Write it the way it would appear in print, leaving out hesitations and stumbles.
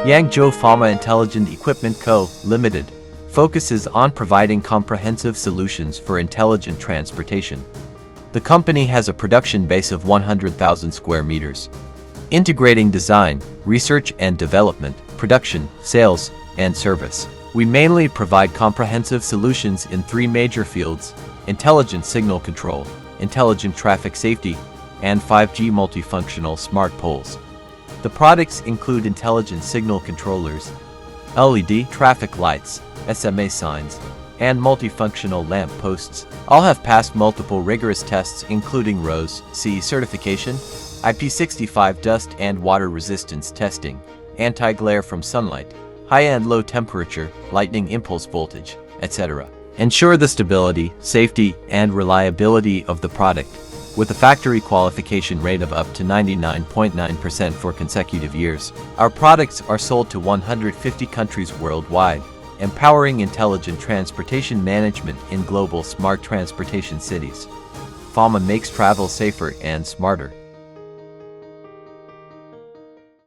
Yangzhou Fama Intelligent Equipment Co., Limited, focuses on providing comprehensive solutions for intelligent transportation. The company has a production base of 100,000 square meters, integrating design, research and development, production, sales, and service. We mainly provide comprehensive solutions in three major fields: intelligent signal control, intelligent traffic safety, and 5G multifunctional smart poles. The products include intelligent signal controllers, LED traffic lights, SMA signs, and multifunctional lamp posts. All have passed multiple rigorous tests including RoHS CE certification, IP65 dust and water resistance testing, anti-glare from sunlight, high and low temperature, lightning impulse voltage, etc. Ensure the stability, safety, and reliability of the product, with a factory qualification rate of up to 99.9% for consecutive years. Our products are sold to 150 countries worldwide, empowering intelligent transportation management in global smart transportation cities. Fama makes travel safer and smarter.